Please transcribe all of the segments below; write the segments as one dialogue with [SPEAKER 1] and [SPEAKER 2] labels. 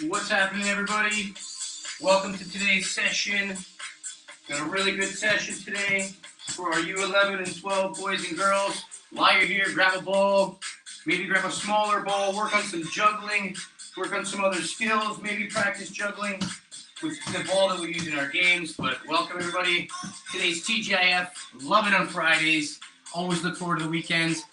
[SPEAKER 1] What's happening, everybody? Welcome to today's session. Got a really good session today for our U11 and 12 boys and girls. While you're here, grab a ball, maybe grab a smaller ball, work on some juggling, work on some other skills, maybe practice juggling with the ball that we use in our games. But welcome, everybody. Today's TGIF. Love it on Fridays. Always look forward to the weekends.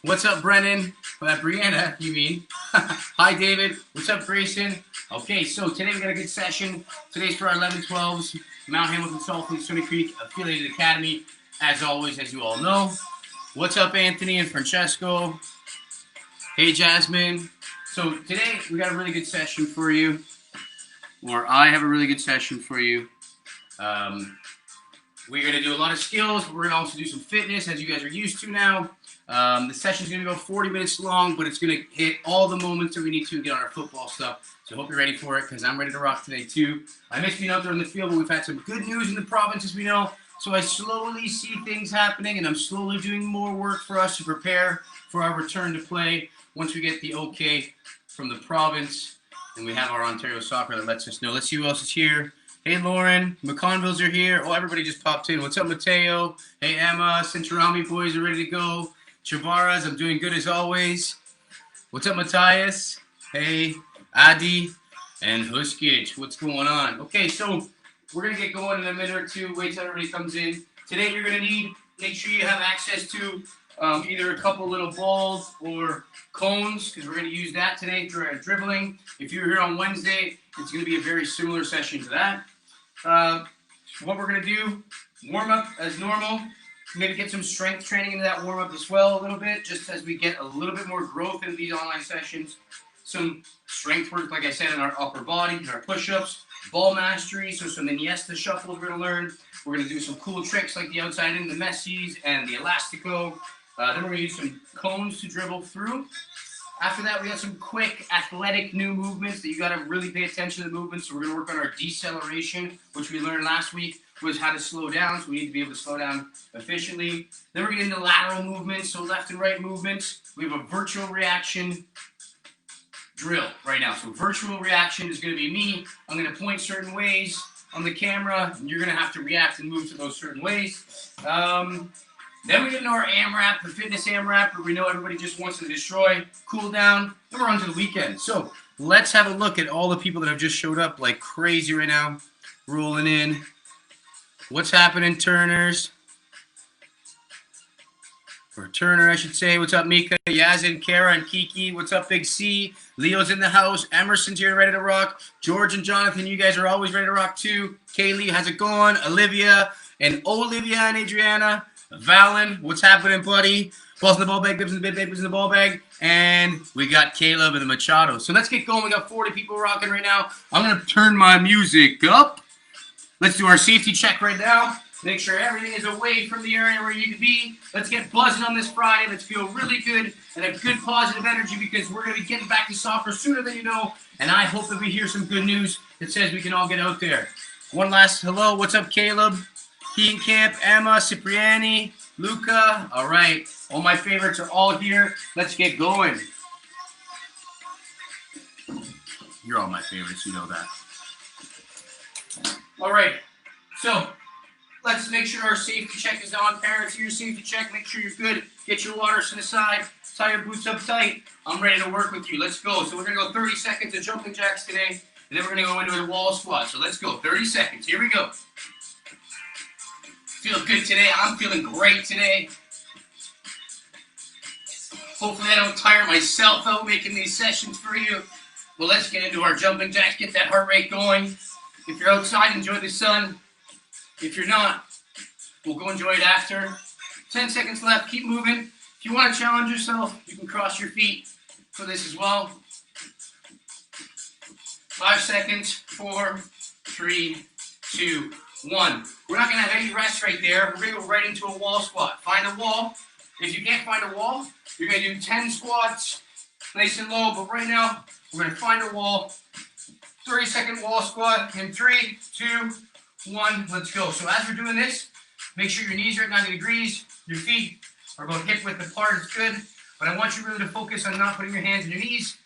[SPEAKER 1] What's up, Brennan? Brianna, you mean? Hi, David. What's up, Grayson? Okay, so today we got a good session. Today's for our 11-12s, Mount Hamilton Saltfleet Swimming Creek Affiliated Academy, as always, as you all know. What's up, Anthony and Francesco? Hey, Jasmine. So today we got a really good session for you, or I have a really good session for you. We're going to do a lot of skills. We're going to also do some fitness, as you guys are used to now. The session's going to go 40 minutes long, but it's going to hit all the moments that we need to get on our football stuff. So I hope you're ready for it, because I'm ready to rock today too. I miss being out there in the field, but we've had some good news in the province, as we know. So I slowly see things happening, and I'm slowly doing more work for us to prepare for our return to play once we get the okay from the province. And we have our Ontario Soccer that lets us know. Let's see who else is here. Hey, Lauren. McConvilles are here. Oh, everybody just popped in. What's up, Mateo? Hey, Emma. Centurami boys are ready to go. Chavaras, I'm doing good as always. What's up, Matthias? Hey, Adi and Huskic. What's going on? Okay, so we're going to get going in a minute or two. Wait till everybody comes in. Today you're going to make sure you have access to either a couple little balls or cones, because we're going to use that today for our dribbling. If you're here on Wednesday, it's going to be a very similar session to that. What we're going to do, warm up as normal. Maybe get some strength training into that warm-up as well a little bit, just as we get a little bit more growth in these online sessions. Some strength work, like I said, in our upper body, in our push-ups, ball mastery, so some Iniesta shuffles we're going to learn. We're going to do some cool tricks like the outside in, the Messi's, and the Elastico. Then we're going to use some cones to dribble through. After that, we got some quick athletic new movements that you got to really pay attention to the movements. So we're going to work on our deceleration, which we learned last week was how to slow down. So we need to be able to slow down efficiently. Then we're getting into lateral movements, so left and right movements. We have a virtual reaction drill right now. So virtual reaction is going to be me. I'm going to point certain ways on the camera, and you're going to have to react and move to those certain ways. Then we get into our AMRAP, the fitness AMRAP, where we know everybody just wants to destroy, cool down, then we're on to the weekend. So let's have a look at all the people that have just showed up like crazy right now, rolling in. What's happening, Turners? Or Turner, I should say. What's up, Mika, Yazin, Kara, and Kiki? What's up, Big C? Leo's in the house. Emerson's here, ready to rock. George and Jonathan, you guys are always ready to rock too. Kaylee, how's it going? Olivia and and Adriana. Valen, what's happening, buddy? Balls in the ball bag, bibs in the bib, bibs in the ball bag. And we got Caleb and the Machado. So let's get going. We got 40 people rocking right now. I'm going to turn my music up. Let's do our safety check right now. Make sure everything is away from the area where you need to be. Let's get buzzing on this Friday. Let's feel really good and have good positive energy, because we're going to be getting back to soccer sooner than you know. And I hope that we hear some good news that says we can all get out there. One last hello. What's up, Caleb? Keen Camp, Emma, Cipriani, Luca. All right. All my favorites are all here. Let's get going. You're all my favorites. You know that. All right. So let's make sure our safety check is on. Parents, your safety check. Make sure you're good. Get your water to the side. Tie your boots up tight. I'm ready to work with you. Let's go. So we're going to go 30 seconds of jumping jacks today, and then we're going to go into a wall squat. So let's go. 30 seconds. Here we go. Feel good today. I'm feeling great today. Hopefully I don't tire myself out making these sessions for you. Well, let's get into our jumping jacks. Get that heart rate going. If you're outside, enjoy the sun. If you're not, we'll go enjoy it after. 10 seconds left. Keep moving. If you want to challenge yourself, you can cross your feet for this as well. 5 seconds. 4, 3, 2, 1. We're not going to have any rest right there. We're going to go right into a wall squat. Find a wall. If you can't find a wall, you're going to do 10 squats, nice and low. But right now, we're going to find a wall. 30-second wall squat in 3, 2, 1. Let's go. So as we're doing this, make sure your knees are at 90 degrees. Your feet are about hip width apart. It's good. But I want you really to focus on not putting your hands on your knees.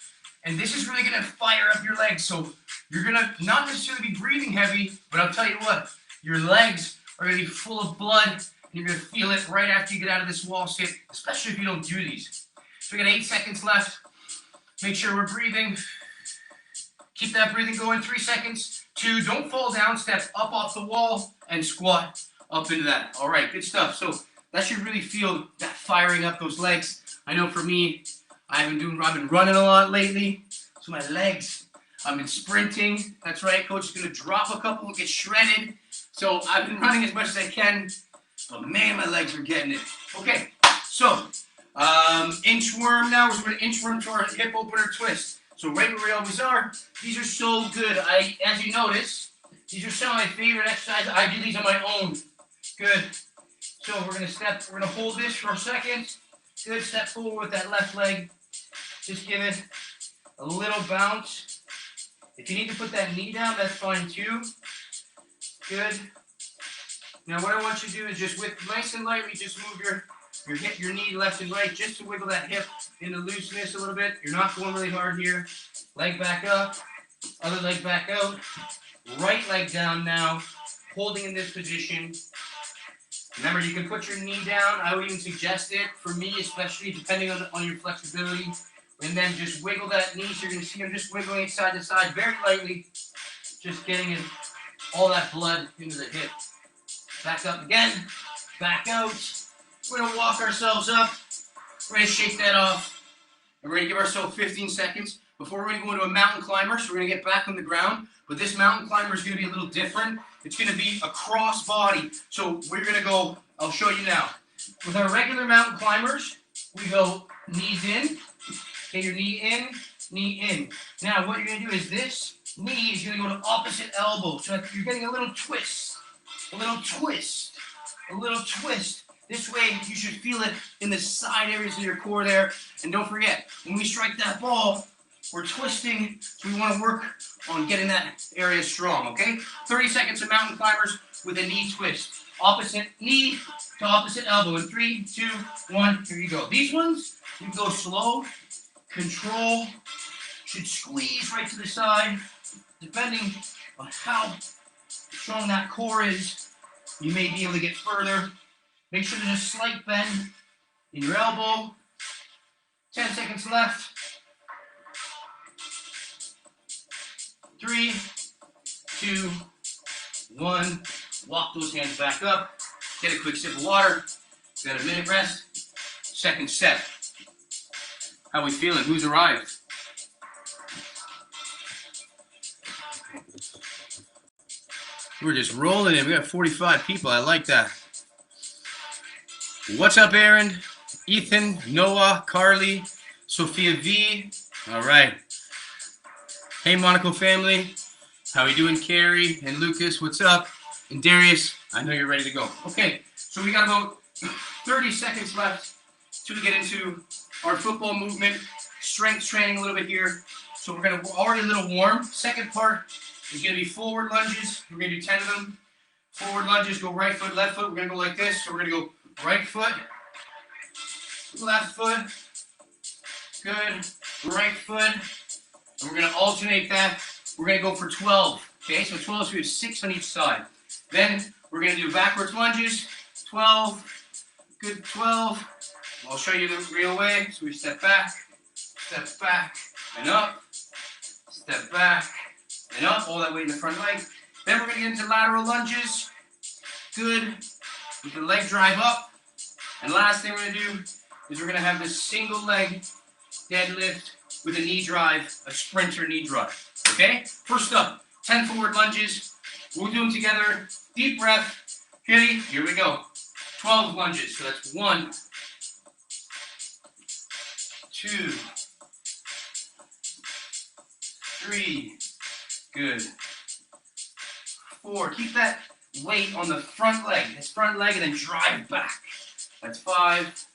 [SPEAKER 1] And this is really gonna fire up your legs. So you're gonna not necessarily be breathing heavy, but I'll tell you what, your legs are gonna be full of blood, and you're gonna feel it right after you get out of this wall sit, especially if you don't do these. So we got 8 seconds left. Make sure we're breathing. Keep that breathing going. 3 seconds. 2, don't fall down. Step up off the wall and squat up into that. All right, good stuff. So that should really feel that firing up those legs. I know for me, I've been running a lot lately. So my legs, I've been sprinting. That's right, coach is gonna drop a couple and get shredded. So I've been running as much as I can, but man, my legs are getting it. Okay, so inchworm now. We're gonna inchworm to our hip opener twist. So right where we always are, these are so good. As you notice, these are some of my favorite exercises. I do these on my own. Good. So we're gonna hold this for a second. Good, step forward with that left leg. Just give it a little bounce. If you need to put that knee down, that's fine too. Good. Now what I want you to do is just nice and lightly, just move your knee left and right, just to wiggle that hip into looseness a little bit. You're not going really hard here. Leg back up, other leg back out. Right leg down now, holding in this position. Remember, you can put your knee down. I would even suggest it, for me especially, depending on your flexibility. And then just wiggle that knee. So you're going to see I'm just wiggling it side to side very lightly. Just getting all that blood into the hip. Back up again. Back out. We're going to walk ourselves up. We're going to shake that off. And we're going to give ourselves 15 seconds. Before we're going to go into a mountain climber, so we're going to get back on the ground. But this mountain climber is going to be a little different. It's going to be a cross body. So we're going to go, I'll show you now. With our regular mountain climbers, we go knees in. Okay, your knee in, knee in. Now what you're going to do is this knee is going to go to opposite elbow. So you're getting a little twist, a little twist, a little twist. This way you should feel it in the side areas of your core there. And don't forget, when we strike that ball, we're twisting, so we want to work on getting that area strong, okay? 30 seconds of mountain climbers with a knee twist. Opposite knee to opposite elbow. In 3, 2, 1, here you go. These ones, you can go slow, control, should squeeze right to the side. Depending on how strong that core is, you may be able to get further. Make sure there's a slight bend in your elbow. 10 seconds left. 3, 2, 1. Walk those hands back up. Get a quick sip of water. Got a minute rest. Second set. How we feeling? Who's arrived? We're just rolling in. We got 45 people. I like that. What's up, Aaron? Ethan, Noah, Carly, Sophia V. All right. Hey, Monaco family. How we doing, Carrie and Lucas? What's up? And Darius, I know you're ready to go. Okay, so we got about 30 seconds left to get into our football movement, strength training a little bit here. So we're already a little warm. Second part is going to be forward lunges. We're going to do 10 of them. Forward lunges, go right foot, left foot. We're going to go like this. So we're going to go right foot, left foot, good, right foot. And we're going to alternate that. We're going to go for 12. Okay, so 12, so we have 6 on each side. Then we're going to do backwards lunges. 12, good, 12. I'll show you the real way. So we step back, and up. Step back, and up. All that way in the front leg. Then we're going to get into lateral lunges. Good. With the leg drive up. And last thing we're going to do is we're going to have this single leg deadlift with a knee drive, a sprinter knee drive. Okay? First up, 10 forward lunges. We'll do them together. Deep breath. Okay, here we go. 12 lunges. So that's 1, 2, 3. Good. 4. Keep that weight on the front leg. This front leg and then drive back. That's 5.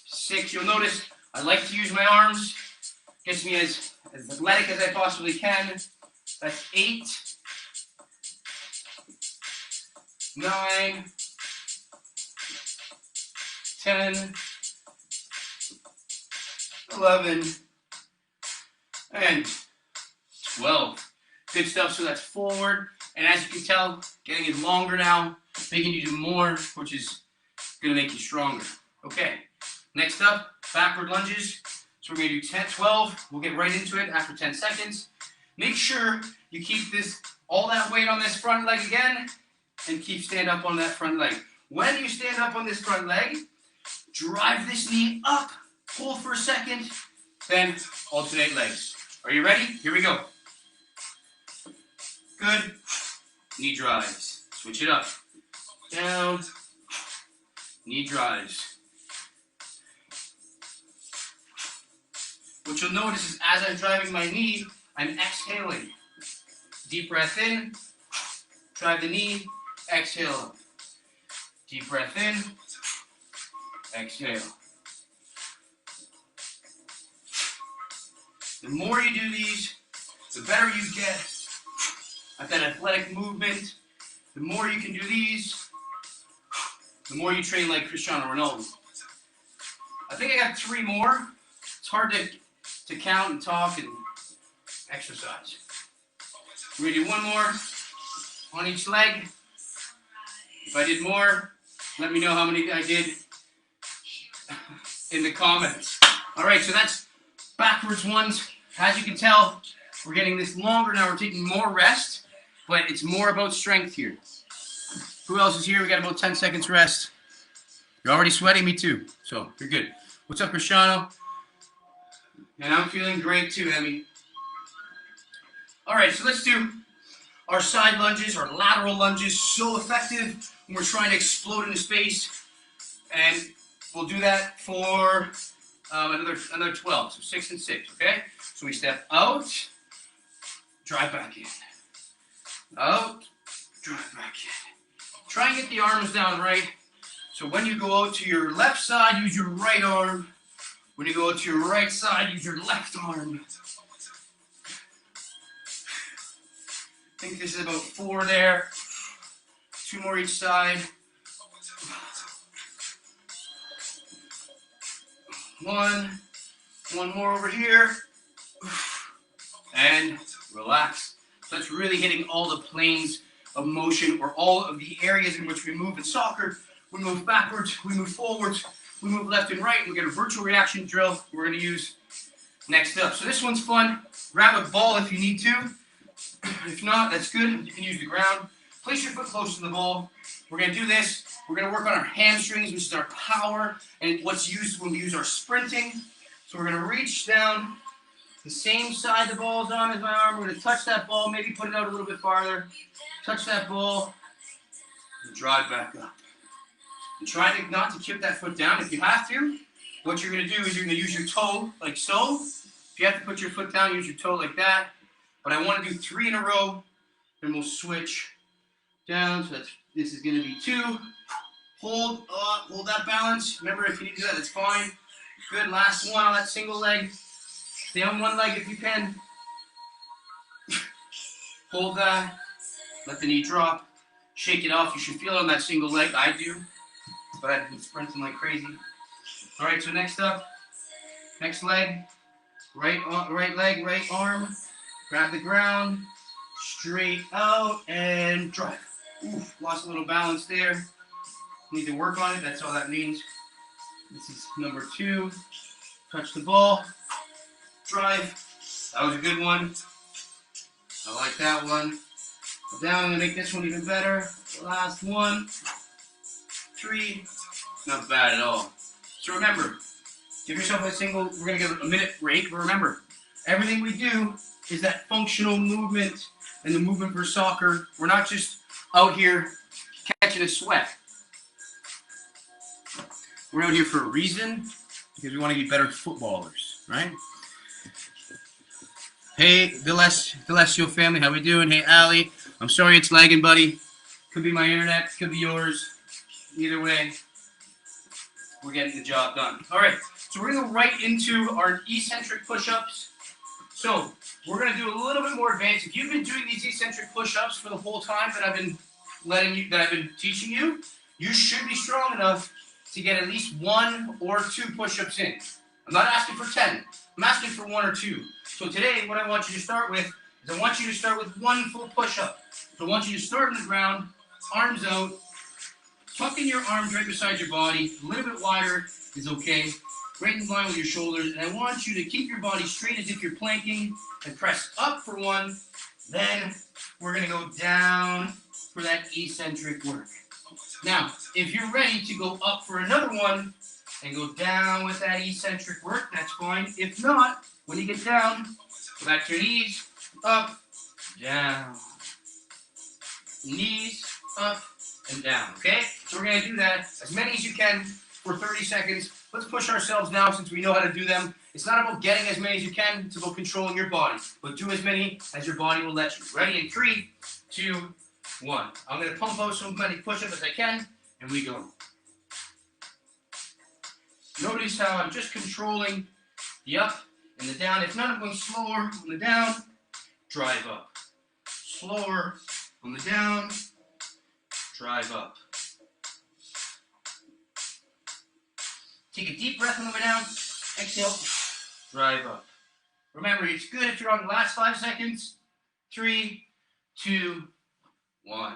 [SPEAKER 1] 6. You'll notice I like to use my arms. Gets me as athletic as I possibly can. That's 8. 9. 10. 11. and 12. Good stuff. So that's forward. And as you can tell, getting it longer now, making you do more, which is going to make you stronger. Okay. Next up, backward lunges. So we're going to do 12. We'll get right into it after 10 seconds. Make sure you keep all that weight on this front leg again, and stand up on that front leg. When you stand up on this front leg, drive this knee up, hold for a second, then alternate legs. Are you ready? Here we go. Good. Knee drives. Switch it up. Down. Knee drives. What you'll notice is as I'm driving my knee, I'm exhaling. Deep breath in. Drive the knee. Exhale. Deep breath in. Exhale. The more you do these, the better you get at that athletic movement. The more you can do these, the more you train like Cristiano Ronaldo. I think I got 3 more. It's hard to count and talk and exercise. We're going to do 1 more on each leg. If I did more, let me know how many I did in the comments. All right, so that's backwards ones. As you can tell, we're getting this longer now. We're taking more rest, but it's more about strength here. Who else is here? We got about 10 seconds rest. You're already sweating, me too, so you're good. What's up, Cristiano? And I'm feeling great too, Emmy. All right, so let's do our side lunges, our lateral lunges. So effective when we're trying to explode into space. And we'll do that for another 12, so 6 and 6, okay? So we step out, drive back in. Out, drive back in. Try and get the arms down right. So when you go out to your left side, use your right arm. When you go out to your right side, use your left arm. I think this is about 4 there. 2 more each side. 1 more over here. And relax. So that's really hitting all the planes of motion, or all of the areas in which we move in soccer. We move backwards, we move forwards, we move left and right. We get a virtual reaction drill we're going to use next up. So this one's fun. Grab a ball if you need to. If not, that's good. You can use the ground. Place your foot close to the ball. We're going to do this. We're going to work on our hamstrings, which is our power, and what's used when we use our sprinting. So we're going to reach down the same side the ball's on as my arm. We're going to touch that ball, maybe put it out a little bit farther. Touch that ball, and drive back up. And try not to kick that foot down. If you have to, what you're going to do is you're going to use your toe like so. If you have to put your foot down, use your toe like that. But I want to do 3 in a row, then we'll switch down. So this is going to be 2. Hold that balance. Remember, if you need to do that, that's fine. Good, last one on that single leg. Stay on one leg if you can. Hold that. Let the knee drop. Shake it off. You should feel it on that single leg. I do. But I've been sprinting like crazy. All right, so next up. Next leg. Right leg, right arm. Grab the ground. Straight out and drive. Oof, lost a little balance there. Need to work on it. That's all that means. This is number 2. Touch the ball. Drive. That was a good one. I like that one. Down, I'm going to make this one even better. Last one. 3. Not bad at all. So remember, give yourself a single, we're going to give a minute break, but remember, everything we do is that functional movement and the movement for soccer. We're not just out here catching a sweat. We're out here for a reason, because we want to be better footballers, right? Hey, Delesio family, how we doing? Hey, Ali, I'm sorry it's lagging, buddy. Could be my internet, could be yours. Either way, we're getting the job done. All right, so we're going to go right into our eccentric push-ups. So we're going to do a little bit more advanced. If you've been doing these eccentric push-ups for the whole time that I've been teaching you, you should be strong enough to get at least 1 or 2 push-ups in. I'm not asking for 10. I'm asking for 1 or 2. So today, what I want you to start with is I want you to start with 1 full push-up. So I want you to start on the ground, arms out, tucking your arms right beside your body. A little bit wider is okay. Right in line with your shoulders. And I want you to keep your body straight as if you're planking and press up for 1. Then we're going to go down for that eccentric work. Now, if you're ready to go up for another one and go down with that eccentric work, that's fine. If not, when you get down, go back to your knees, up, down. Knees, up, and down, okay? So we're going to do that as many as you can for 30 seconds. Let's push ourselves now since we know how to do them. It's not about getting as many as you can, it's about controlling your body. But do as many as your body will let you. Ready in 3, 2, 1. I'm going to pump out so many push-ups as I can, and we go. Notice how I'm just controlling the up and the down. If not, I'm going slower on the down, drive up. Slower on the down, drive up. Take a deep breath on the way down, exhale, drive up. Remember, it's good if you're on the last 5 seconds. 3, 2, 1.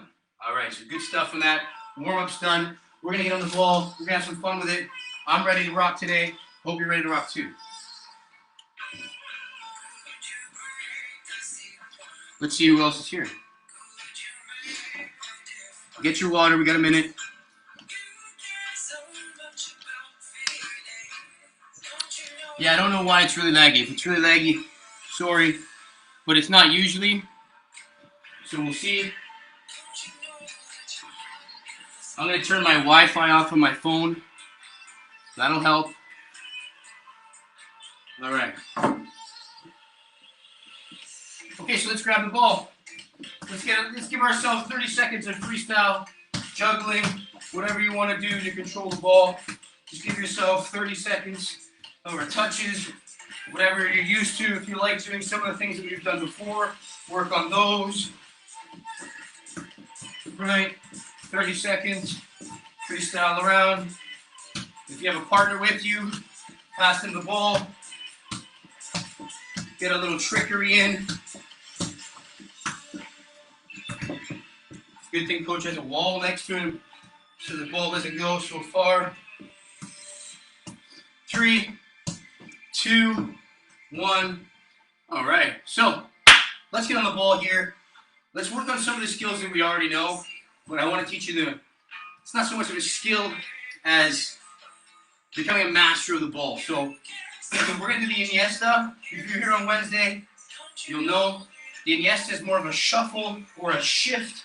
[SPEAKER 1] All right, so good stuff from that. Warm-up's done. We're going to get on the ball. We're going to have some fun with it. I'm ready to rock today. Hope you're ready to rock too. Let's see who else is here. Get your water. We got a minute. Yeah, I don't know why it's really laggy. If it's really laggy, sorry. But it's not usually. So we'll see. I'm going to turn my Wi-Fi off on my phone. That'll help. All right. Okay, so let's grab the ball. Let's give ourselves 30 seconds of freestyle juggling, whatever you want to do to control the ball. Just give yourself 30 seconds of touches, whatever you're used to. If you like doing some of the things that we've done before, work on those. Right, 30 seconds, freestyle around. If you have a partner with you, pass them the ball. Get a little trickery in. Good thing coach has a wall next to him so the ball doesn't go so far. 3, 2, 1. All right, so let's get on the ball here. Let's work on some of the skills that we already know, but I want to teach you it's not so much of a skill as becoming a master of the ball. So we're going to do the Iniesta. If you're here on Wednesday, you'll know the Iniesta is more of a shuffle or a shift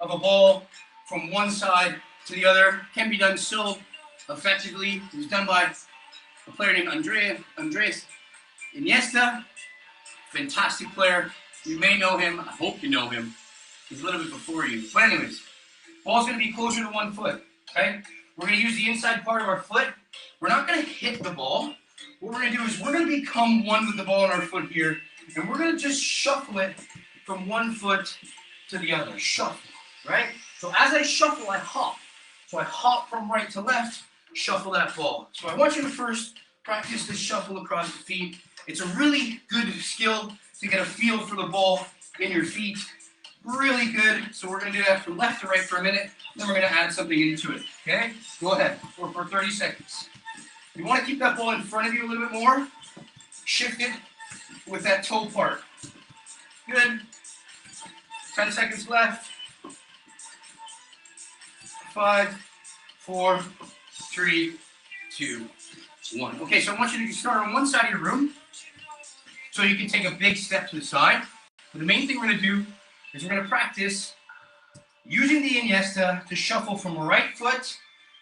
[SPEAKER 1] of a ball from one side to the other. Can be done so effectively. It was done by a player named Andres Iniesta. Fantastic player. You may know him. I hope you know him. He's a little bit before you. But anyways, ball's going to be closer to 1 foot. Okay? We're going to use the inside part of our foot. We're not going to hit the ball. What we're going to do is we're going to become one with the ball on our foot here. And we're going to just shuffle it from 1 foot to the other. Shuffle. Right? So as I shuffle, I hop. So I hop from right to left, shuffle that ball. So I want you to first practice this shuffle across the feet. It's a really good skill to get a feel for the ball in your feet. Really good. So we're going to do that from left to right for a minute. Then we're going to add something into it. Okay? Go ahead. For 30 seconds. You want to keep that ball in front of you a little bit more. Shift it with that toe part. Good. 10 seconds left. 5, 4, 3, 2, 1. Okay, so I want you to start on one side of your room so you can take a big step to the side. But the main thing we're going to do is we're going to practice using the Iniesta to shuffle from right foot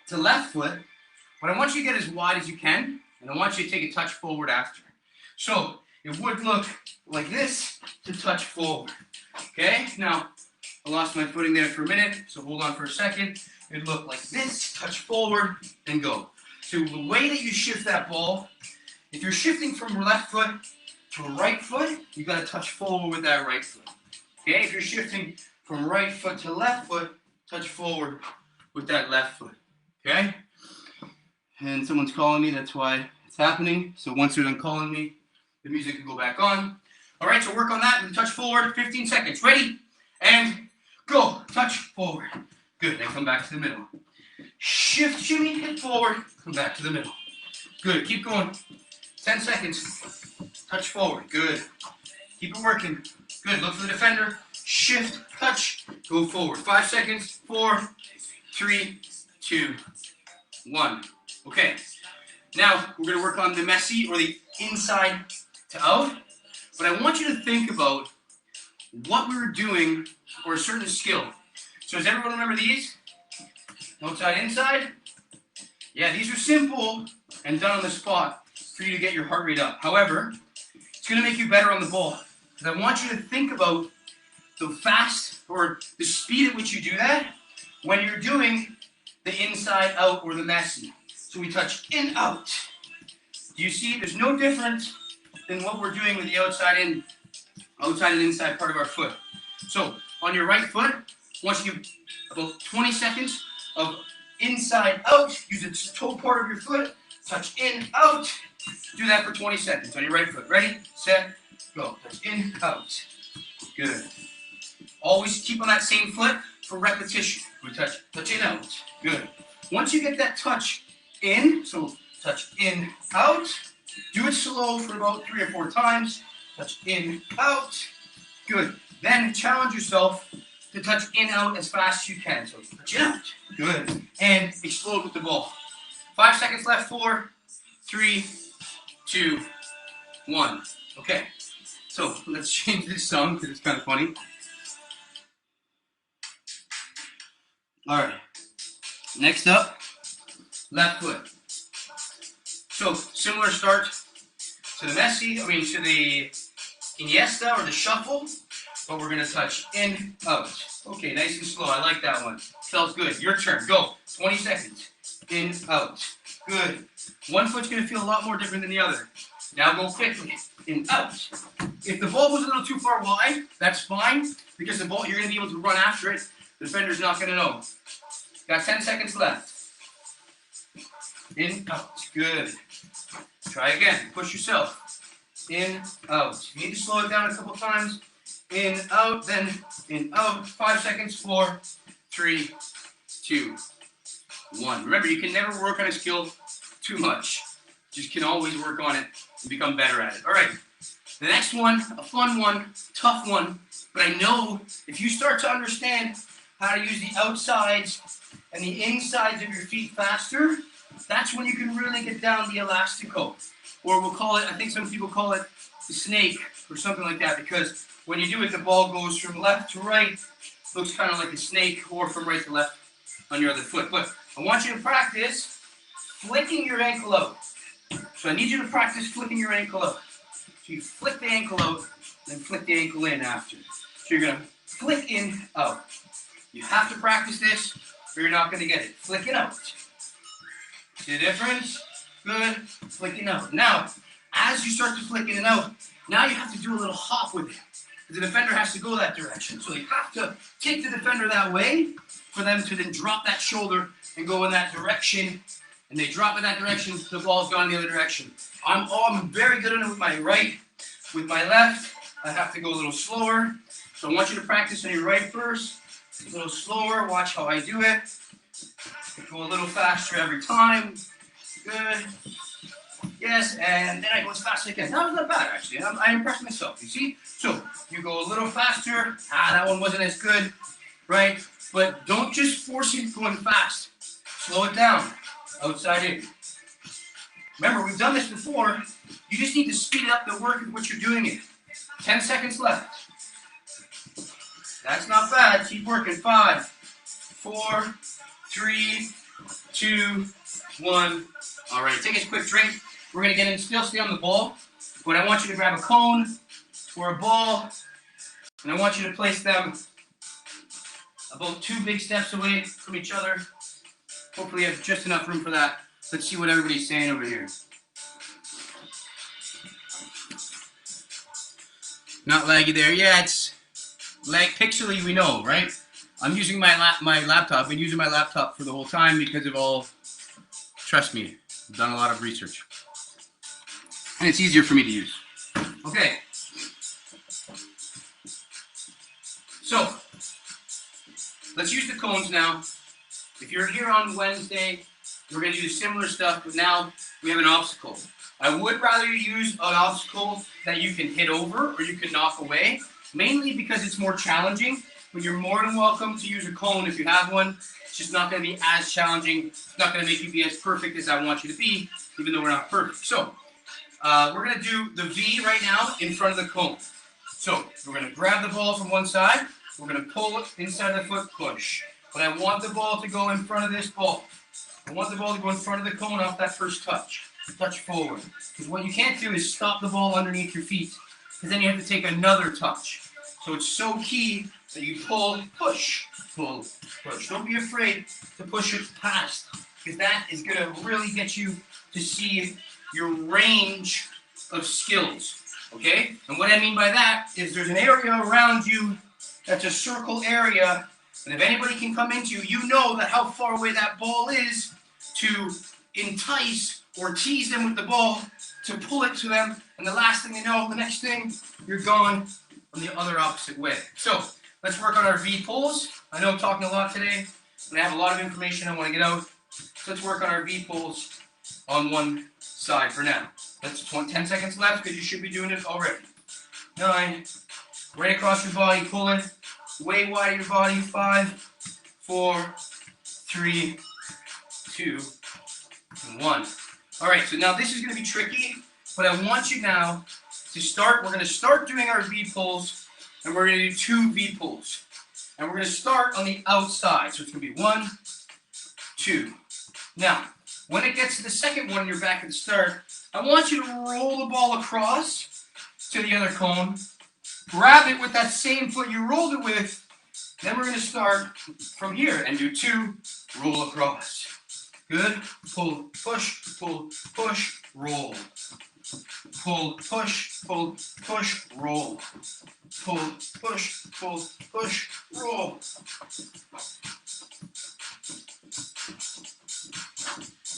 [SPEAKER 1] to left foot. But I want you to get as wide as you can, and I want you to take a touch forward after. So it would look like this to touch forward. Okay, now I lost my footing there for a minute, so hold on for a second. It'd look like this, touch forward, and go. So the way that you shift that ball, if you're shifting from left foot to right foot, you got to touch forward with that right foot. Okay, if you're shifting from right foot to left foot, touch forward with that left foot. Okay? And someone's calling me, that's why It's happening. So once they're done calling me, the music can go back on. All right, so work on that. And touch forward, 15 seconds. Ready? And go. Touch forward. Good. Then come back to the middle. Shift, shimmy, hit forward. Come back to the middle. Good. Keep going. 10 seconds. Touch forward. Good. Keep it working. Good. Look for the defender. Shift, touch, go forward. 5 seconds. 4, 3, 2, 1. Okay. Now we're going to work on the MHYSC, or the inside to out. But I want you to think about what we were doing for a certain skill. So does everyone remember these? Outside, inside? Yeah, these are simple and done on the spot for you to get your heart rate up. However, it's going to make you better on the ball. Because I want you to think about the fast, or the speed at which you do that when you're doing the inside out or the MHYSC. So we touch in, out. Do you see? There's no difference than what we're doing with the outside and inside part of our foot. So on your right foot, once you give about 20 seconds of inside out, use the toe part of your foot, touch in, out. Do that for 20 seconds on your right foot. Ready, set, go. Touch in, out. Good. Always keep on that same foot for repetition. We touch in, out. Good. Once you get that touch in, so touch in, out, do it slow for about 3 or 4 times. Touch in, out. Good. Then challenge yourself to touch in, out as fast as you can. So touch in, out. Good. And explode with the ball. 5 seconds left. 4, 3, 2, 1. Okay. So let's change this song because it's kind of funny. All right. Next up, left foot. So similar start to the MHYSC, to the Iniesta or the shuffle, but we're gonna touch in, out. Okay, nice and slow. I like that one. Felt good. Your turn. Go. 20 seconds. In, out. Good. One foot's gonna feel a lot more different than the other. Now go quickly. In, out. If the ball was a little too far wide, that's fine, because the ball, you're gonna be able to run after it. The defender's not gonna know. Got 10 seconds left. In, out. Good. Try again. Push yourself. In, out. You need to slow it down a couple times. In, out, then in, out. 5 seconds. 4, 3, 2, 1. Remember, you can never work on a skill too much. You just can always work on it and become better at it. All right. The next one, a fun one, tough one. But I know if you start to understand how to use the outsides and the insides of your feet faster, that's when you can really get down the elastico. Or we'll call it, I think some people call it the snake or something like that, because when you do it, the ball goes from left to right, looks kind of like a snake, or from right to left on your other foot. But I want you to practice flicking your ankle out. So I need you to practice flicking your ankle out. So you flick the ankle out, then flick the ankle in after. So you're going to flick in, out. You have to practice this, or you're not going to get it. Flick it out. See the difference? Good. Flicking out. Now, as you start to flick in and out, now you have to do a little hop with it. The defender has to go that direction. So you have to take the defender that way for them to then drop that shoulder and go in that direction. And they drop in that direction, the ball's gone the other direction. I'm very good on it with my right. With my left, I have to go a little slower. So I want you to practice on your right first. A little slower. Watch how I do it. Go a little faster every time. Good. Yes, and then I go as fast as I can. That was not bad, actually. I impressed myself, you see? So you go a little faster. That one wasn't as good, right? But don't just force it going fast. Slow it down. Outside in. Remember, we've done this before. You just need to speed up the work of what you're doing it. 10 seconds left. That's not bad. Keep working. 5, 4, 3, 2, 1. All right, take a quick drink. We're going to get in, still stay on the ball, but I want you to grab a cone or a ball, and I want you to place them about 2 big steps away from each other. Hopefully you have just enough room for that. Let's see what everybody's saying over here. Not laggy there. Yeah, it's lag pixely, we know, right? I'm using my laptop. I've been using my laptop for the whole time because of all, trust me, I've done a lot of research. and it's easier for me to use. Okay. So, let's use the cones now. If you're here on Wednesday, we're going to do similar stuff, but now we have an obstacle. I would rather you use an obstacle that you can hit over or you can knock away, mainly because it's more challenging, but you're more than welcome to use a cone if you have one. It's just not going to be as challenging. It's not going to make you be as perfect as I want you to be, even though we're not perfect. So, we're going to do the V right now in front of the cone. So, we're going to grab the ball from one side. We're going to pull it inside the foot, push. But I want the ball to go in front of this ball. I want the ball to go in front of the cone off that first touch. Touch forward. Because what you can't do is stop the ball underneath your feet. Because then you have to take another touch. So it's so key that you pull, push, pull, push. Don't be afraid to push it past. Because that is going to really get you to see your range of skills. Okay? And what I mean by that is there's an area around you that's a circle area. And if anybody can come into you, you know that how far away that ball is to entice or tease them with the ball to pull it to them. And the last thing they know, the next thing, you're gone on the other opposite way. So let's work on our V pulls. I know I'm talking a lot today, and I have a lot of information I want to get out. So let's work on our V pulls on one side for now. That's 10 seconds left because you should be doing it already. 9, right across your body, pull it. Way wide of your body. 5, 4, 3, 2, and 1. All right, so now this is going to be tricky, but I want you now to start. We're going to start doing our V pulls, and we're going to do 2 V pulls. And we're going to start on the outside. So it's going to be 1, 2. Now, when it gets to the second one, you're back at the start. I want you to roll the ball across to the other cone. Grab it with that same foot you rolled it with. Then we're going to start from here and do 2, roll across. Good. Pull, push, roll. Pull, push, roll. Pull, push, roll.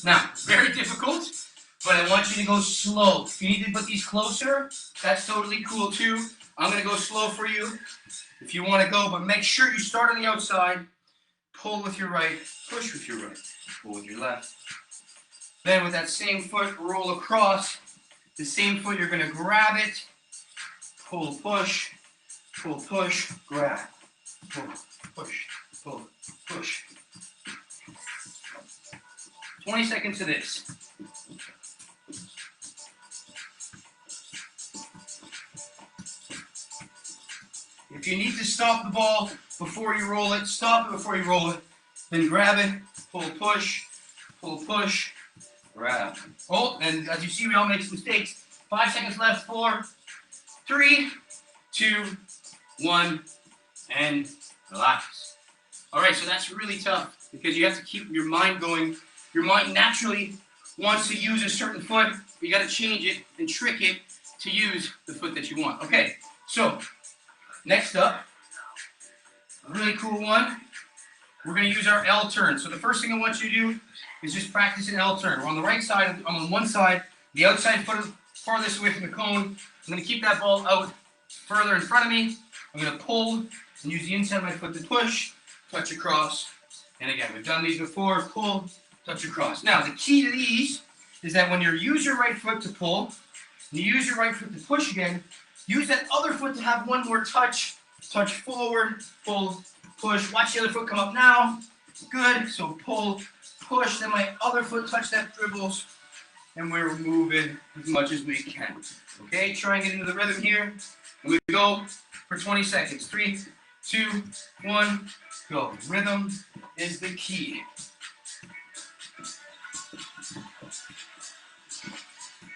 [SPEAKER 1] Now, very difficult, but I want you to go slow. If you need to put these closer, that's totally cool too. I'm going to go slow for you if you want to go, but make sure you start on the outside. Pull with your right, push with your right, pull with your left. Then with that same foot, roll across. The same foot, you're going to grab it, pull, push, grab, pull, push. 20 seconds of this. If you need to stop the ball before you roll it, stop it before you roll it. Then grab it, pull, push, grab. Oh, and as you see, we all make mistakes. 5 seconds left. 4, 3, 2, 1, and relax. All right, so that's really tough because you have to keep your mind going. Your mind naturally wants to use a certain foot, but you got to change it and trick it to use the foot that you want. Okay, so next up, a really cool one. We're going to use our L turn. So the first thing I want you to do is just practice an L turn. We're on the right side. I'm on one side. The outside foot is farthest away from the cone. I'm going to keep that ball out further in front of me. I'm going to pull and use the inside of my foot to push, touch across. And again, we've done these before. Pull, touch across. Now, the key to these is that when you use your right foot to pull, and you use your right foot to push again, use that other foot to have one more touch. Touch forward, pull, push. Watch the other foot come up now. Good. So pull, push. Then my other foot touch that dribbles. And we're moving as much as we can. Okay? Try and get into the rhythm here. And we go for 20 seconds. 3, 2, 1, go. Rhythm is the key.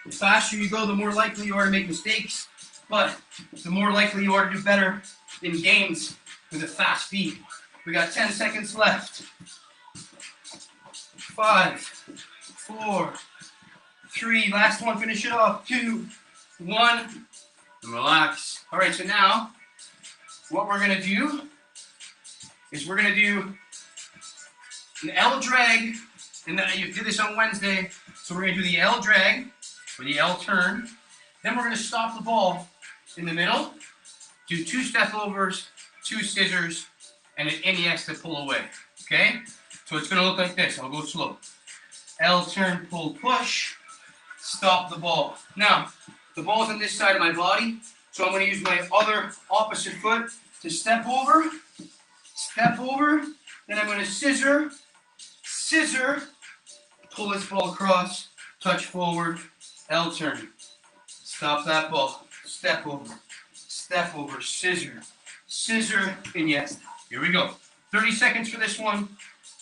[SPEAKER 1] The faster you go, the more likely you are to make mistakes, but the more likely you are to do better in games with a fast beat. We got 10 seconds left. 5, 4, 3, last one, finish it off. 2, 1, and relax. All right, so now what we're going to do is we're going to do an L drag, and then you did this on Wednesday, so we're going to do the L drag, or the L turn, Then we're going to stop the ball in the middle, do 2 step overs, 2 scissors, and an MHYSC to pull away. Okay? So it's going to look like this. I'll go slow. L turn, pull, push, stop the ball. Now, the ball's on this side of my body, so I'm going to use my other opposite foot to step over, then I'm going to scissor, pull this ball across, touch forward, L turn. Stop that ball, step over, scissor, MHYSC. Here we go. 30 seconds for this one.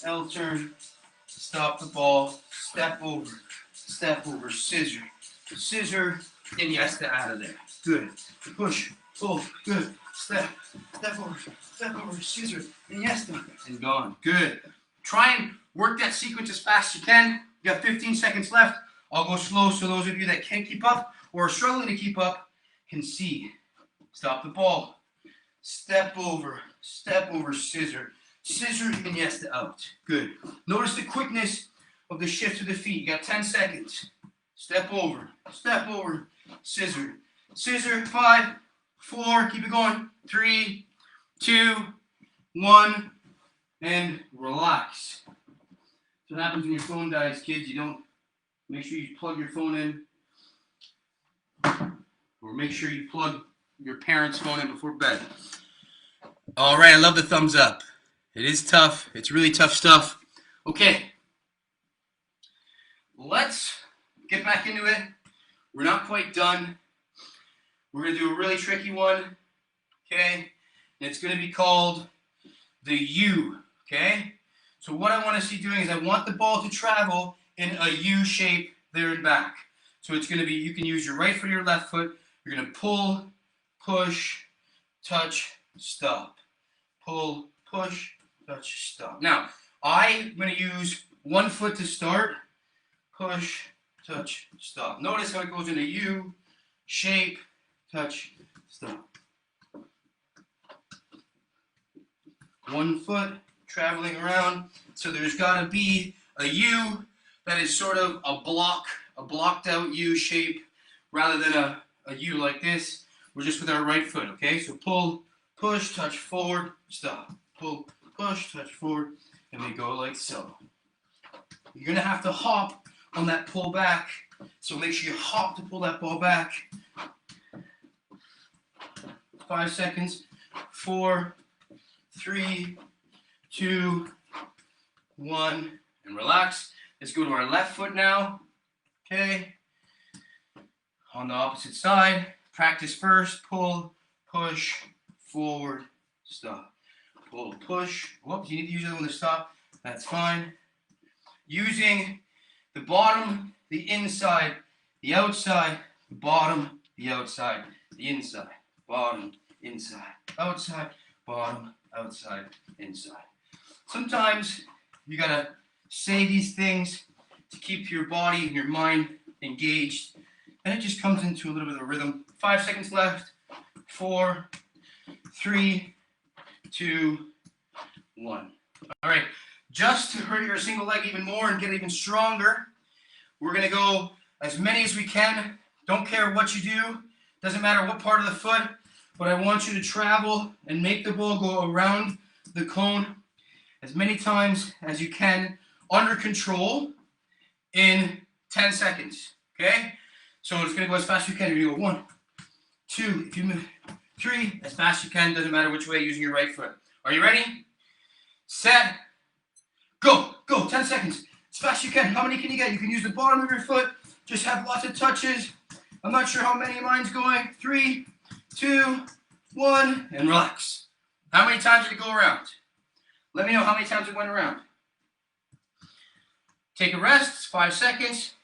[SPEAKER 1] L turn, stop the ball, step over, scissor, MHYSC out of there. Good. Push, pull, good. Step over, scissor, MHYSC, and gone. Good. Try and work that sequence as fast as you can. You got 15 seconds left. I'll go slow so those of you that can't keep up or are struggling to keep up can see. Stop the ball. Step over, scissor, MHYSC out. Good. Notice the quickness of the shift to the feet. You got 10 seconds. Step over, scissor, 5, 4, keep it going, 3, 2, 1, and relax. So what happens when your phone dies, kids, you don't, make sure you plug your phone in, or make sure you plug your parents' phone in before bed. All right, I love the thumbs up. It is tough. It's really tough stuff. Okay, let's get back into it. We're not quite done. We're going to do a really tricky one, okay? And it's going to be called the U, okay? So what I want to see doing is I want the ball to travel in a U shape there and back. So it's going to be, you can use your right foot or your left foot. You're going to pull, push, touch, stop. Pull, push, touch, stop. Now, I'm going to use one foot to start. Push, touch, stop. Notice how it goes in a U shape, touch, stop. One foot traveling around. So there's got to be a U that is sort of a blocked out U shape rather than a U like this. We're just with our right foot, okay? So pull, push, touch forward, stop. Pull, push, touch forward, and they go like so. You're going to have to hop on that pull back. So make sure you hop to pull that ball back. 5 seconds. 4, 3, 2, 1, and relax. Let's go to our left foot now. Okay. On the opposite side. Practice first. Pull, push, forward, stop. Pull, push. Whoops, you need to use the other one to stop. That's fine. Using the bottom, the inside, the outside, the bottom, the outside, the inside, bottom, inside, outside, bottom, outside, inside. Sometimes you gotta say these things to keep your body and your mind engaged, and it just comes into a little bit of a rhythm. 5 seconds left. 4, 3, 2, 1. All right. Just to hurt your single leg even more and get even stronger, we're going to go as many as we can. Don't care what you do. Doesn't matter what part of the foot, but I want you to travel and make the ball go around the cone as many times as you can under control in 10 seconds. Okay? So it's going to go as fast as you can. You're going to go 1, 2, if you move, 3, as fast as you can. Doesn't matter which way, using your right foot. Are you ready? Set. Go, 10 seconds, as fast as you can. How many can you get? You can use the bottom of your foot, just have lots of touches. I'm not sure how many mine's going. 3, 2, 1, and relax. How many times did it go around? Let me know how many times it went around. Take a rest, 5 seconds.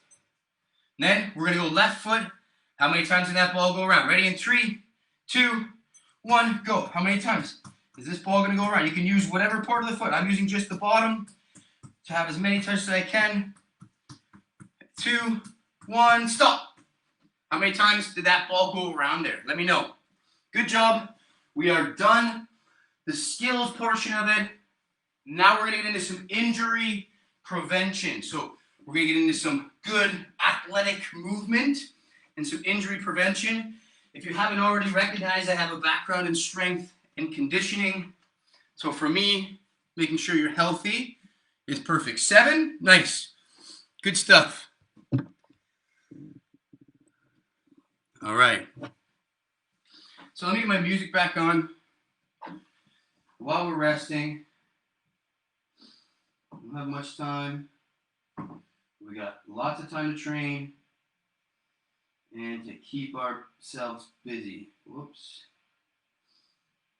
[SPEAKER 1] Then we're gonna go left foot. How many times did that ball go around? Ready in 3, 2, 1, go. How many times is this ball gonna go around? You can use whatever part of the foot. I'm using just the bottom to have as many touches as I can. 2, 1, stop. How many times did that ball go around there? Let me know. Good job. We are done the skills portion of it. Now we're going to get into some injury prevention. So we're going to get into some good athletic movement and some injury prevention. If you haven't already recognized, I have a background in strength and conditioning. So for me, making sure you're healthy is perfect. 7, nice. Good stuff. All right. So let me get my music back on while we're resting. We don't have much time. We got lots of time to train and to keep ourselves busy. Whoops.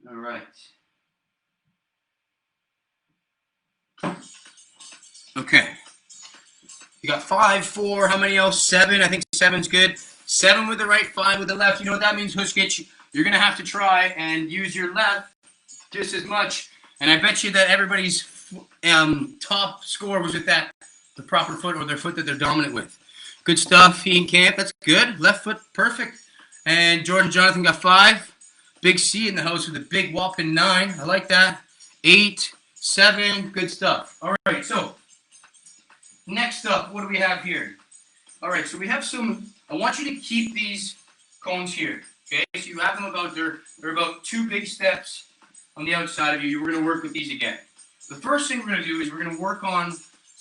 [SPEAKER 1] All right. Okay. You got 5, 4, how many else? 7. I think 7's good. 7 with the right, 5 with the left. You know what that means, Huskich? You're going to have to try and use your left just as much. And I bet you that everybody's top score was with the proper foot or their foot that they're dominant with. Good stuff, he and Camp. That's good. Left foot, perfect. And Jordan Jonathan got 5. Big C in the house with a big whopping 9. I like that. 8, 7. Good stuff. All right, so next up, what do we have here? All right, so we have some. I want you to keep these cones here. Okay, so you have them about, they're about 2 big steps on the outside of you. We're going to work with these again. The first thing we're going to do is we're going to work on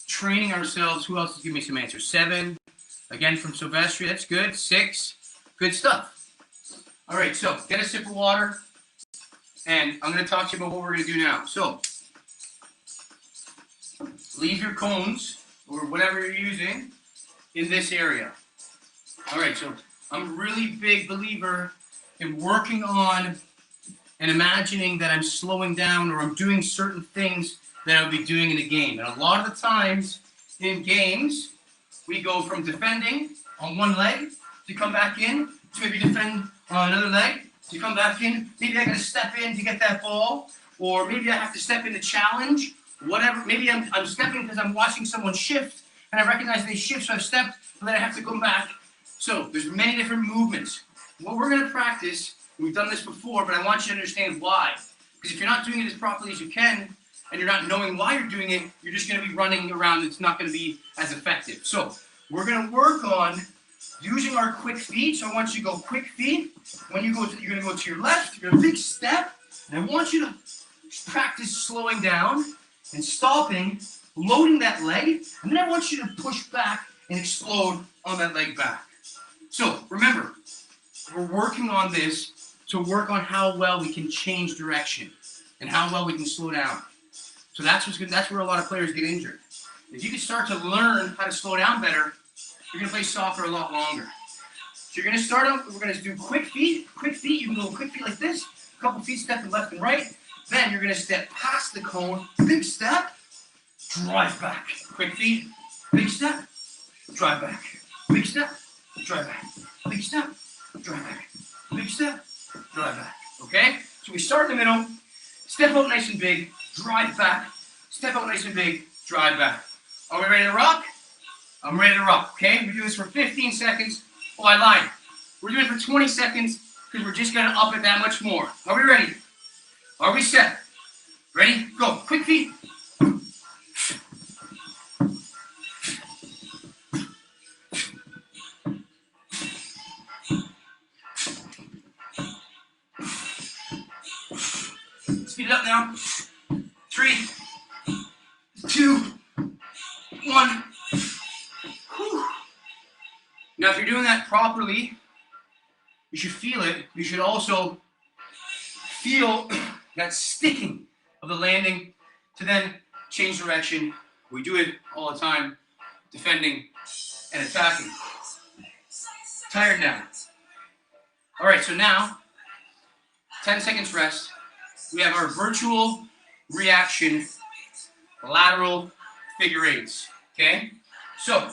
[SPEAKER 1] training ourselves. Who else is giving me some answers? 7. Again from Silvestri. That's good. 6. Good stuff. All right, so get a sip of water. And I'm going to talk to you about what we're going to do now. So leave your cones or whatever you're using in this area. All right, so I'm a really big believer in working on and imagining that I'm slowing down or I'm doing certain things that I would be doing in a game. And a lot of the times in games, we go from defending on one leg to come back in to maybe defend on another leg to come back in. Maybe I got to step in to get that ball, or maybe I have to step in to challenge, whatever. Maybe I'm stepping because I'm watching someone shift and I recognize they shift, so I've stepped, but then I have to come back. So there's many different movements. What we're going to practice, we've done this before, but I want you to understand why. Because if you're not doing it as properly as you can, and you're not knowing why you're doing it, you're just going to be running around. It's not going to be as effective. So we're going to work on using our quick feet. So I want you to go quick feet. When you go, you're going to go to your left. You're going to big step. And I want you to practice slowing down and stopping, loading that leg. And then I want you to push back and explode on that leg back. So remember, we're working on this to work on how well we can change direction and how well we can slow down. So that's what's good. That's where a lot of players get injured. If you can start to learn how to slow down better, you're going to play soccer a lot longer. So you're going to start out, we're going to do quick feet. Quick feet, you can go quick feet like this. A couple feet stepping left and right. Then you're going to step past the cone. Big step. Drive back. Quick feet. Big step. Drive back. Big step. Drive back. Big step. Drive back. Big step. Drive back. Okay? So we start in the middle. Step out nice and big. Drive back. Step out nice and big. Drive back. Are we ready to rock? I'm ready to rock. Okay? We do this for 15 seconds. Oh, I lied. We're doing it for 20 seconds because we're just going to up it that much more. Are we ready? Are we set? Ready? Go. Quick feet. Speed it up now. 3, 2, 1. Whew. Now, if you're doing that properly, you should feel it. You should also feel that sticking of the landing to then change direction. We do it all the time, defending and attacking. Tired now. All right, so now, 10 seconds rest. We have our virtual reaction lateral figure eights, okay? So,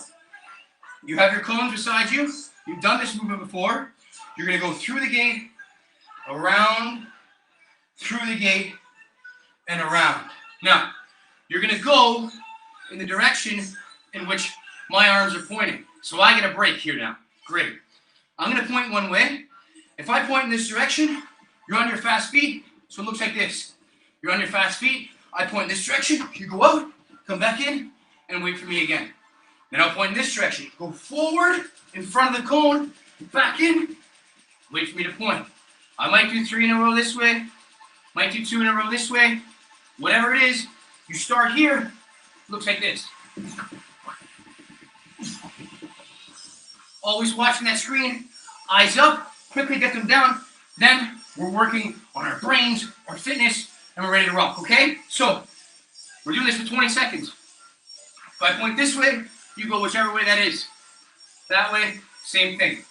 [SPEAKER 1] you have your cones beside you. You've done this movement before. You're going to go through the gate, around, through the gate, and around. Now, you're going to go in the direction in which my arms are pointing. So I get a break here now. Great. I'm going to point one way. If I point in this direction, you're on your fast feet, so it looks like this. You're on your fast feet. I point in this direction. You go out, come back in, and wait for me again. Then I'll point in this direction. Go forward in front of the cone. back in, wait for me to point. I might do 3 in a row this way, might do 2 in a row this way. Whatever it is, you start here, looks like this. Always watching that screen, eyes up, quickly get them down. Then we're working on our brains, our fitness, and we're ready to rock, okay? So, we're doing this for 20 seconds. If I point this way, you go whichever way that is. That way, same thing.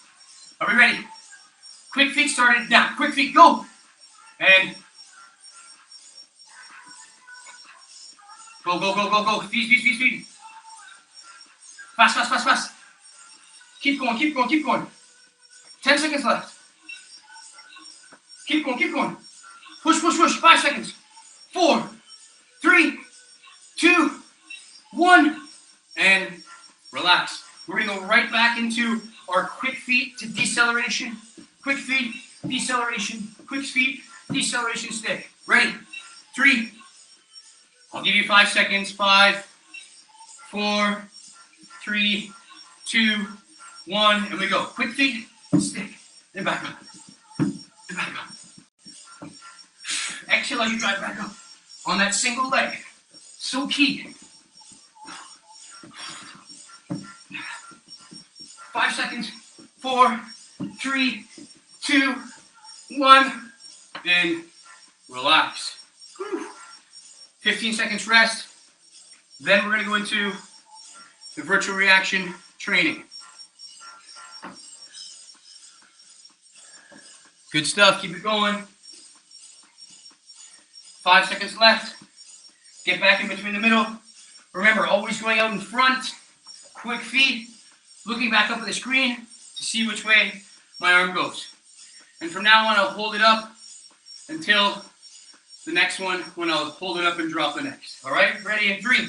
[SPEAKER 1] Are we ready? Quick feet started now. Quick feet, go! And go, go, go, go, go. Feet, feet, feet, feet. Fast, fast, fast, fast. Keep going, keep going, keep going. 10 seconds left. Keep going, keep going. Push, push, push. 5 seconds. 4, 3, 2, 1. And relax. We're going to go right back into our quick feet to deceleration. Quick feet, deceleration. Quick feet, deceleration stick. Ready? 3. I'll give you 5 seconds. 5, 4, 3, 2, 1. And we go. Quick feet, stick. Then back up. Then back up. Exhale as you drive back up. On that single leg. So key. 5 seconds. 4, 3, 2, 1. And relax. 15 seconds rest. Then we're going to go into the virtual reaction training. Good stuff. Keep it going. 5 seconds left. Get back in between the middle. Remember, always going out in front. Quick feet. Looking back up at the screen to see which way my arm goes. And from now on, I'll hold it up until the next one when I'll hold it up and drop the next. All right? Ready in 3,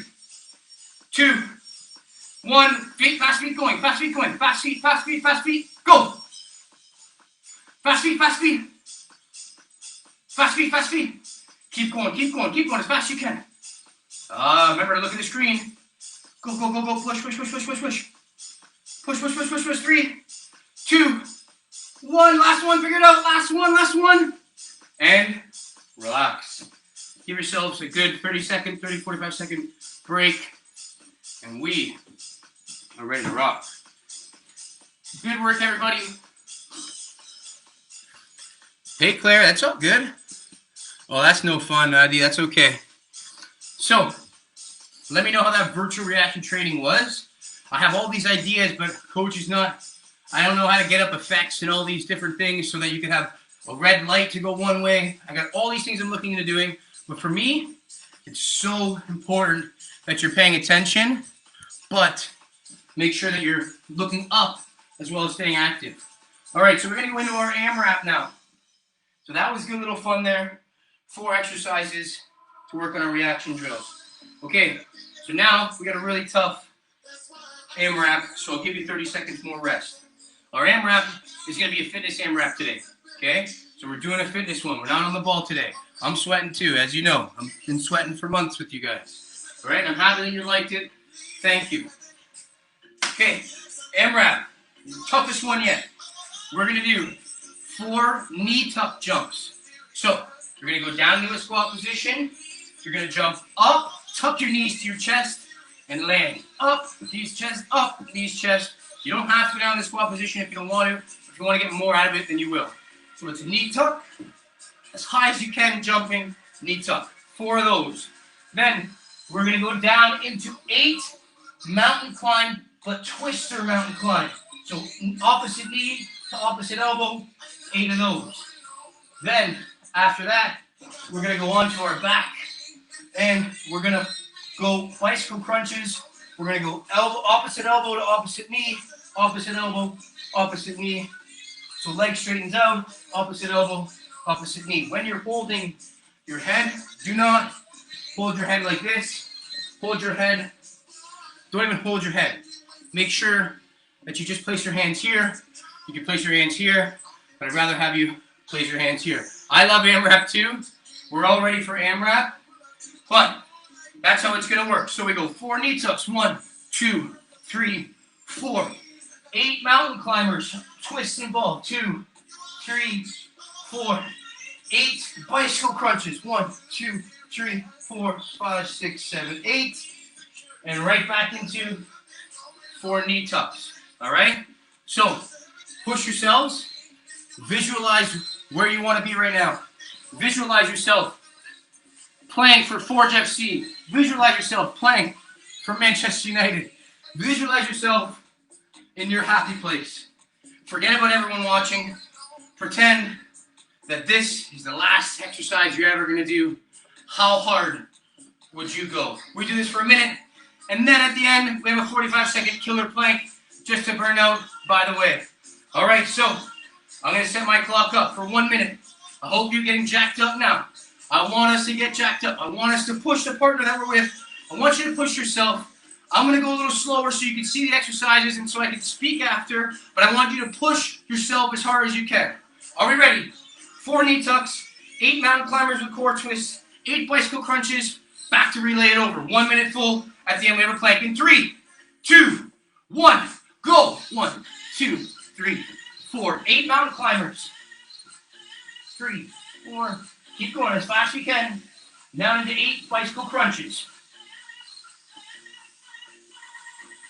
[SPEAKER 1] 2, 1. Feet, fast feet going. Fast feet going. Fast feet, fast feet, fast feet. Go. Fast feet, fast feet. Fast feet, fast feet. Keep going, keep going, keep going as fast as you can. Remember to look at the screen. Go, go, go, go. Push, push, push, push, push, push. Push, push, push, push, push. 3, 2, 1. Last one. Figure it out. Last one, last one. And relax. Give yourselves a good 30-second, 30, 45-second break. And we are ready to rock. Good work, everybody. Hey, Claire, that's all good. Oh, that's no fun, Nadia. That's okay. So, let me know how that virtual reaction training was. I have all these ideas, but coach is not, I don't know how to get up effects and all these different things so that you can have a red light to go one way. I got all these things I'm looking into doing. But for me, it's so important that you're paying attention, but make sure that you're looking up as well as staying active. All right, so we're going to go into our AMRAP now. So that was a good little fun there. 4 exercises to work on our reaction drills. Okay, so now we got a really tough AMRAP, so I'll give you 30 seconds more rest. Our AMRAP is going to be a fitness AMRAP today, okay? So we're doing a fitness one. We're not on the ball today. I'm sweating too, as you know. I've been sweating for months with you guys. All right, I'm happy that you liked it. Thank you. Okay, AMRAP, toughest one yet. We're going to do 4 knee tuck jumps. So you're going to go down into a squat position. You're going to jump up, tuck your knees to your chest, and land. Up, knees, chest, up, knees, chest. You don't have to go down in the squat position if you don't want to. If you want to get more out of it, then you will. So it's a knee tuck, as high as you can jumping, knee tuck. 4 of those. Then we're going to go down into 8 mountain climb, but twister mountain climb. So opposite knee to opposite elbow, 8 of those. Then after that, we're going to go on to our back, and we're going to go bicycle crunches. We're going to go opposite elbow to opposite knee, opposite elbow, opposite knee. So leg straightens out, opposite elbow, opposite knee. When you're holding your head, do not hold your head like this. Hold your head. Don't even hold your head. Make sure that you just place your hands here. You can place your hands here, but I'd rather have you place your hands here. I love AMRAP too. We're all ready for AMRAP, but that's how it's going to work. So we go 4 knee tucks. 1, 2, 3, 4. 8 mountain climbers. twist and ball. 2, 3, 4, 8 bicycle crunches. 1, 2, 3, 4, 5, 6, 7, 8. And right back into 4 knee tucks. All right? So, push yourselves. Visualize where you want to be right now. Visualize yourself playing for Forge FC. Visualize yourself playing for Manchester United. Visualize yourself in your happy place. Forget about everyone watching. Pretend that this is the last exercise you're ever going to do. How hard would you go? We do this for a minute, and then at the end, we have a 45-second killer plank just to burn out by the way. All right, so I'm going to set my clock up for 1 minute. I hope you're getting jacked up now. I want us to get jacked up. I want us to push the partner that we're with. I want you to push yourself. I'm going to go a little slower so you can see the exercises and so I can speak after, but I want you to push yourself as hard as you can. Are we ready? 4 knee tucks, 8 mountain climbers with core twists, 8 bicycle crunches, back to relay it over. 1 minute full. At the end, we have a plank in 3, 2, 1, go. 1, 2, 3, 4, 8 mountain climbers. 3, 4, keep going as fast as you can. Down into 8 bicycle crunches.